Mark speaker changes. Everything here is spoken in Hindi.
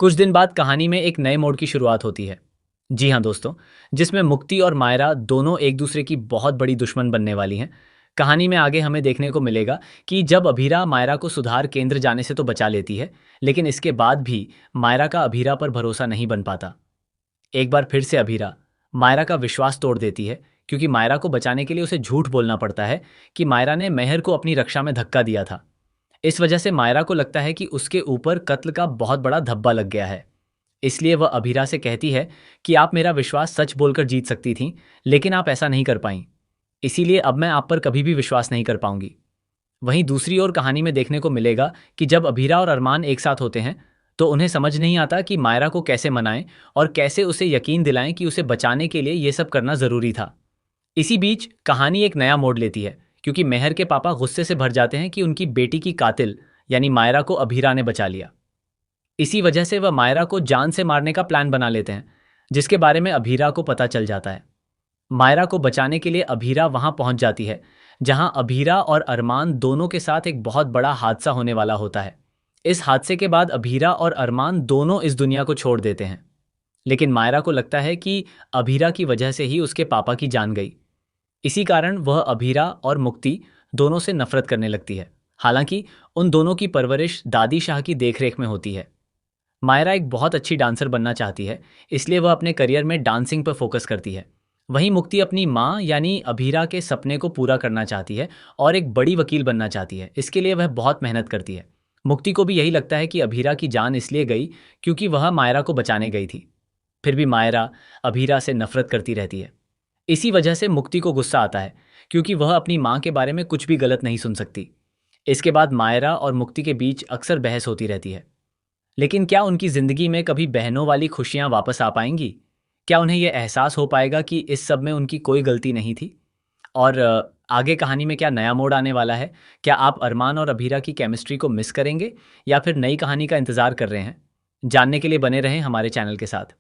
Speaker 1: कुछ दिन बाद कहानी में एक नए मोड़ की शुरुआत होती है। जी हाँ दोस्तों, जिसमें मुक्ति और मायरा दोनों एक दूसरे की बहुत बड़ी दुश्मन बनने वाली हैं। कहानी में आगे हमें देखने को मिलेगा कि जब अभीरा मायरा को सुधार केंद्र जाने से तो बचा लेती है, लेकिन इसके बाद भी मायरा का अभीरा पर भरोसा नहीं बन पाता। एक बार फिर से अभीरा मायरा का विश्वास तोड़ देती है, क्योंकि मायरा को बचाने के लिए उसे झूठ बोलना पड़ता है कि मायरा ने मेहर को अपनी रक्षा में धक्का दिया था। इस वजह से मायरा को लगता है कि उसके ऊपर कत्ल का बहुत बड़ा धब्बा लग गया है। इसलिए वह अभीरा से कहती है कि आप मेरा विश्वास सच बोलकर जीत सकती थीं, लेकिन आप ऐसा नहीं कर पाईं। इसीलिए अब मैं आप पर कभी भी विश्वास नहीं कर पाऊंगी। वहीं दूसरी ओर कहानी में देखने को मिलेगा कि जब अभीरा और अरमान एक साथ होते हैं, तो उन्हें समझ नहीं आता कि मायरा को कैसे मनाएं और कैसे उसे यकीन दिलाएं कि उसे बचाने के लिए ये सब करना जरूरी था। इसी बीच कहानी एक नया मोड़ लेती है, क्योंकि मेहर के पापा गुस्से से भर जाते हैं कि उनकी बेटी की कातिल यानी मायरा को अभीरा ने बचा लिया। इसी वजह से वह मायरा को जान से मारने का प्लान बना लेते हैं, जिसके बारे में अभीरा को पता चल जाता है। मायरा को बचाने के लिए अभीरा वहां पहुंच जाती है, जहां अभीरा और अरमान दोनों के साथ एक बहुत बड़ा हादसा होने वाला होता है। इस हादसे के बाद अभीरा और अरमान दोनों इस दुनिया को छोड़ देते हैं, लेकिन मायरा को लगता है कि अभीरा की वजह से ही उसके पापा की जान गई। इसी कारण वह अभीरा और मुक्ति दोनों से नफरत करने लगती है। हालांकि उन दोनों की परवरिश दादी शाह की देखरेख में होती है। मायरा एक बहुत अच्छी डांसर बनना चाहती है, इसलिए वह अपने करियर में डांसिंग पर फोकस करती है। वहीं मुक्ति अपनी माँ यानी अभीरा के सपने को पूरा करना चाहती है और एक बड़ी वकील बनना चाहती है। इसके लिए वह बहुत मेहनत करती है। मुक्ति को भी यही लगता है कि अभीरा की जान इसलिए गई क्योंकि वह मायरा को बचाने गई थी। फिर भी मायरा अभीरा से नफरत करती रहती है। इसी वजह से मुक्ति को गुस्सा आता है, क्योंकि वह अपनी माँ के बारे में कुछ भी गलत नहीं सुन सकती। इसके बाद मायरा और मुक्ति के बीच अक्सर बहस होती रहती है। लेकिन क्या उनकी जिंदगी में कभी बहनों वाली खुशियां वापस आ पाएंगी? क्या उन्हें यह एहसास हो पाएगा कि इस सब में उनकी कोई गलती नहीं थी? और आगे कहानी में क्या नया मोड़ आने वाला है? क्या आप अरमान और अभीरा की केमिस्ट्री को मिस करेंगे, या फिर नई कहानी का इंतजार कर रहे हैं? जानने के लिए बने रहें हमारे चैनल के साथ।